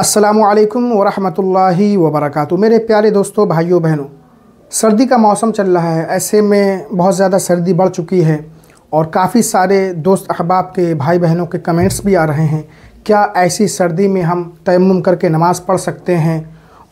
अस्सलामुअलैकुम वरहमतुल्लाहि वबरकातुहू। मेरे प्यारे दोस्तों, भाइयों बहनों, सर्दी का मौसम चल रहा है। ऐसे में बहुत ज़्यादा सर्दी बढ़ चुकी है और काफ़ी सारे दोस्त अहबाब के भाई बहनों के कमेंट्स भी आ रहे हैं, क्या ऐसी सर्दी में हम तयम्मुम करके नमाज़ पढ़ सकते हैं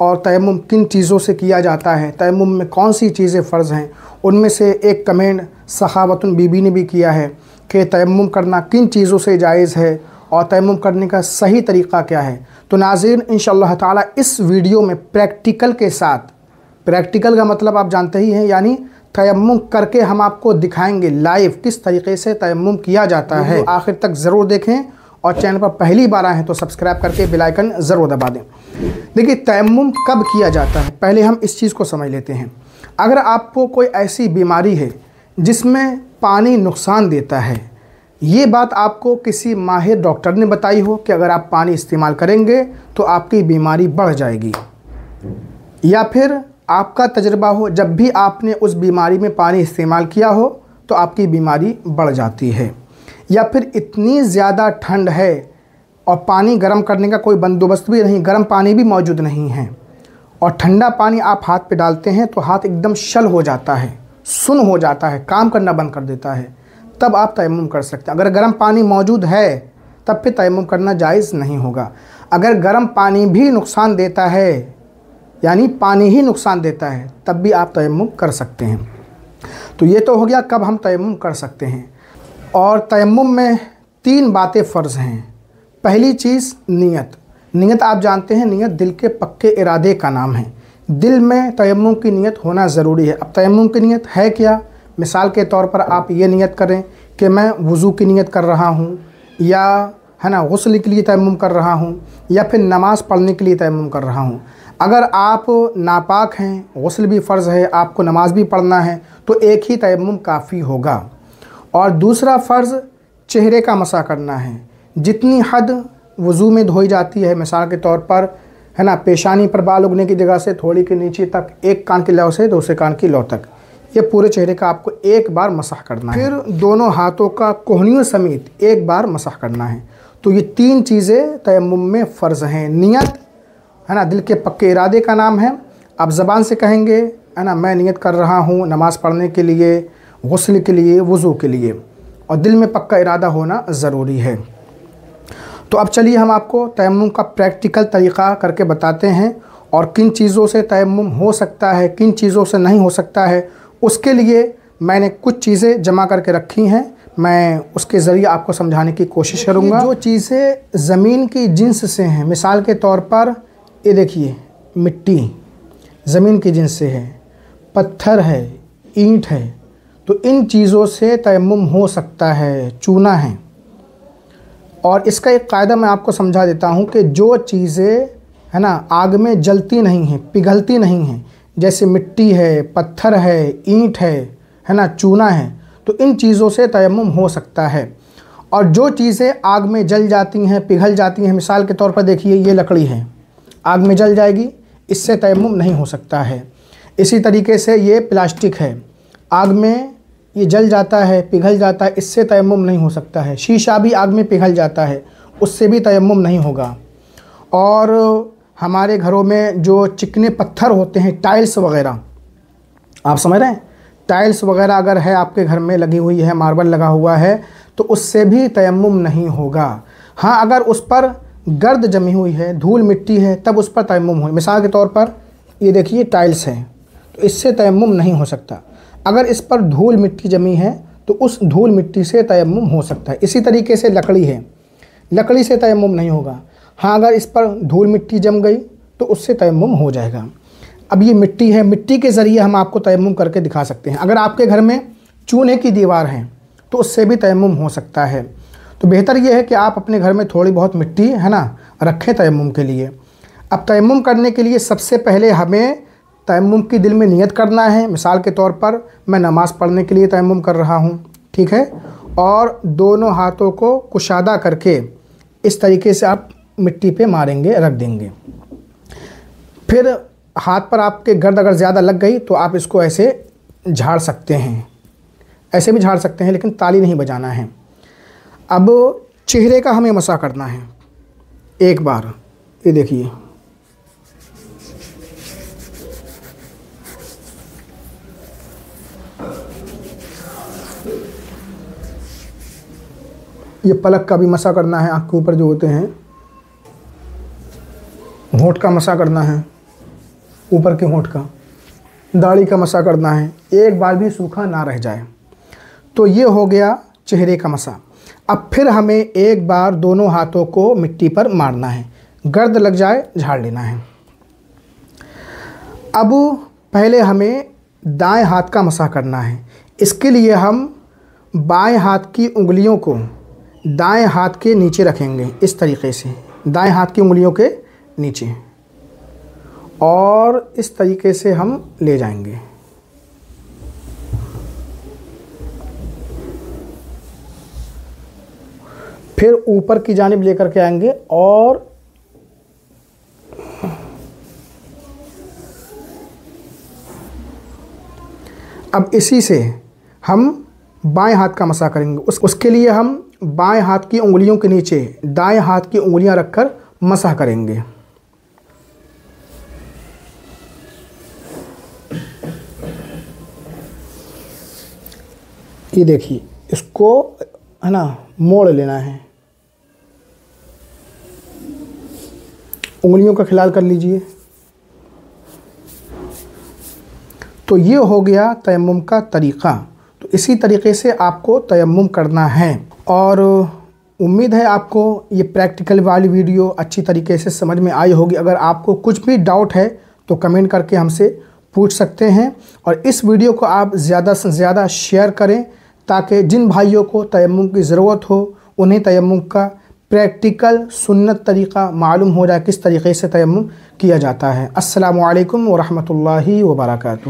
और तयम्मुम किन चीज़ों से किया जाता है, तयम्मुम में कौन सी चीज़ें फ़र्ज़ हैं। उनमें से एक कमेंट सखावतुन बीबी ने भी किया है कि तयम्मुम करना किन चीज़ों से जायज़ है और तयम्मुम करने का सही तरीक़ा क्या है। तो नाज़रीन, इंशाअल्लाह ताला इस वीडियो में प्रैक्टिकल के साथ, प्रैक्टिकल का मतलब आप जानते ही हैं, यानी तयम्मुम करके हम आपको दिखाएंगे लाइव किस तरीके से तयम्मुम किया जाता है। आखिर तक ज़रूर देखें और चैनल पर पहली बार आए हैं तो सब्सक्राइब करके बेल आइकन ज़रूर दबा दें। देखिए, तयम्मुम कब किया जाता है, पहले हम इस चीज़ को समझ लेते हैं। अगर आपको कोई ऐसी बीमारी है जिसमें पानी नुकसान देता है, ये बात आपको किसी माहिर डॉक्टर ने बताई हो कि अगर आप पानी इस्तेमाल करेंगे तो आपकी बीमारी बढ़ जाएगी, या फिर आपका तजुर्बा हो जब भी आपने उस बीमारी में पानी इस्तेमाल किया हो तो आपकी बीमारी बढ़ जाती है, या फिर इतनी ज़्यादा ठंड है और पानी गर्म करने का कोई बंदोबस्त भी नहीं, गर्म पानी भी मौजूद नहीं है और ठंडा पानी आप हाथ पे डालते हैं तो हाथ एकदम शल हो जाता है, सुन्न हो जाता है, काम करना बंद कर देता है, तब आप तयम्मुम कर सकते हैं। अगर गर्म पानी मौजूद है तब फिर तयम्मुम करना जायज़ नहीं होगा। अगर गर्म पानी भी नुकसान देता है, यानी पानी ही नुकसान देता है, तब भी आप तयम्मुम कर सकते हैं। तो ये तो हो गया कब हम तयम्मुम कर सकते हैं। और तयम्मुम में 3 बातें फ़र्ज़ हैं। पहली चीज़ नियत। नियत आप जानते हैं, नियत दिल के पक्के इरादे का नाम है। दिल में तयम्मुम की नियत होना ज़रूरी है। अब तयम्मुम की नियत है क्या? मिसाल के तौर पर आप ये नियत करें कि मैं वज़ू की नियत कर रहा हूँ, या है ना गुस्ल के लिए तयम्मुम कर रहा हूँ, या फिर नमाज़ पढ़ने के लिए तयम्मुम कर रहा हूँ। अगर आप नापाक हैं, गुस्ल भी फ़र्ज़ है, आपको नमाज़ भी पढ़ना है, तो एक ही तयम्मुम काफ़ी होगा। और दूसरा फ़र्ज़ चेहरे का मसा करना है। जितनी हद वज़ू में धोई जाती है, मिसाल के तौर पर है ना, पेशानी पर बाल उगने की जगह से थोड़ी के नीचे तक, एक कान की लौ से दूसरे कान की लौ तक, ये पूरे चेहरे का आपको एक बार मसाह करना है। फिर दोनों हाथों का कोहनियों समेत एक बार मसाह करना है। तो ये 3 चीज़ें तयम्मुम में फ़र्ज़ हैं। नियत है ना, दिल के पक्के इरादे का नाम है। आप ज़बान से कहेंगे है ना, मैं नियत कर रहा हूँ नमाज़ पढ़ने के लिए, गुस्ल के लिए, वज़ू के लिए, और दिल में पक्का इरादा होना ज़रूरी है। तो अब चलिए हम आपको तयम्मुम का प्रैक्टिकल तरीक़ा करके बताते हैं और किन चीज़ों से तयम्मुम हो सकता है, किन चीज़ों से नहीं हो सकता है। उसके लिए मैंने कुछ चीज़ें जमा करके रखी हैं, मैं उसके ज़रिए आपको समझाने की कोशिश करूँगा। जो चीज़ें ज़मीन की जिन्स से हैं, मिसाल के तौर पर ये देखिए, मिट्टी ज़मीन की जिन्स से है, पत्थर है, ईंट है, तो इन चीज़ों से तयम्मुम हो सकता है। चूना है। और इसका एक कायदा मैं आपको समझा देता हूँ कि जो चीज़ें है ना आग में जलती नहीं हैं, पिघलती नहीं हैं, जैसे मिट्टी है, पत्थर है, ईंट है ना, चूना है, तो इन चीज़ों से तयम्मुम हो सकता है। और जो चीज़ें आग में जल जाती हैं, पिघल जाती हैं, मिसाल के तौर पर देखिए, ये लकड़ी है, आग में जल जाएगी, इससे तयम्मुम नहीं हो सकता है। इसी तरीके से ये प्लास्टिक है, आग में ये जल जाता है, पिघल जाता है, इससे तयम्मुम नहीं हो सकता है। शीशा भी आग में पिघल जाता है, उससे भी तयम्मुम नहीं होगा। और हमारे घरों में जो चिकने पत्थर होते हैं, टाइल्स वगैरह, आप समझ रहे हैं, टाइल्स वगैरह अगर है आपके घर में लगी हुई है, मार्बल लगा हुआ है, तो उससे भी तयम्मुम नहीं होगा। हाँ, अगर उस पर गर्द जमी हुई है, धूल मिट्टी है, तब उस पर तयम्मुम हो। मिसाल के तौर पर ये देखिए, टाइल्स है, तो इससे तयम्मुम नहीं हो सकता। अगर इस पर धूल मिट्टी जमी है तो उस धूल मिट्टी से तयम्मुम हो सकता है। इसी तरीके से लकड़ी है, लकड़ी से तयम्मुम नहीं होगा। हाँ, अगर इस पर धूल मिट्टी जम गई तो उससे तयम्मुम हो जाएगा। अब ये मिट्टी है, मिट्टी के ज़रिए हम आपको तयम्मुम करके दिखा सकते हैं। अगर आपके घर में चूने की दीवार है तो उससे भी तयम्मुम हो सकता है। तो बेहतर ये है कि आप अपने घर में थोड़ी बहुत मिट्टी है ना रखें तयम्मुम के लिए। अब तयम्मुम करने के लिए सबसे पहले हमें तयम्मुम की दिल में नियत करना है। मिसाल के तौर पर मैं नमाज़ पढ़ने के लिए तयम्मुम कर रहा हूँ, ठीक है, और दोनों हाथों को कुशादा करके इस तरीके से आप मिट्टी पे मारेंगे, रख देंगे। फिर हाथ पर आपके गर्द अगर ज़्यादा लग गई तो आप इसको ऐसे झाड़ सकते हैं, ऐसे भी झाड़ सकते हैं, लेकिन ताली नहीं बजाना है। अब चेहरे का हमें मसा करना है एक बार, ये देखिए, ये पलक का भी मसा करना है, आँख के ऊपर जो होते हैं, होंठ का मसा करना है, ऊपर के होंठ का, दाढ़ी का मसा करना है, एक बार भी सूखा ना रह जाए। तो ये हो गया चेहरे का मसा। अब फिर हमें एक बार दोनों हाथों को मिट्टी पर मारना है, गर्द लग जाए झाड़ लेना है। अब पहले हमें दाएं हाथ का मसा करना है। इसके लिए हम बाएं हाथ की उंगलियों को दाएं हाथ के नीचे रखेंगे, इस तरीके से, दाएं हाथ की उंगलियों के नीचे, और इस तरीके से हम ले जाएंगे। फिर ऊपर की जानिब लेकर के आएंगे और अब इसी से हम बाएं हाथ का मसा करेंगे। उसके लिए हम बाएं हाथ की उंगलियों के नीचे दाएं हाथ की उंगलियां रखकर मसा करेंगे। ये देखिए, इसको है ना मोड़ लेना है, उंगलियों का ख्याल कर लीजिए। तो ये हो गया तयम्मुम का तरीक़ा। तो इसी तरीके से आपको तयम्मुम करना है। और उम्मीद है आपको ये प्रैक्टिकल वाली वीडियो अच्छी तरीके से समझ में आई होगी। अगर आपको कुछ भी डाउट है तो कमेंट करके हमसे पूछ सकते हैं। और इस वीडियो को आप ज़्यादा से ज़्यादा शेयर करें, ताकि जिन भाइयों को तयम्मुम की ज़रूरत हो उन्हें तयम्मुम का प्रैक्टिकल सुन्नत तरीक़ा मालूम हो जाए, किस तरीके से तयम्मुम किया जाता है। अस्सलामु अलैकुम व रहमतुल्लाहि व बरकातुहू।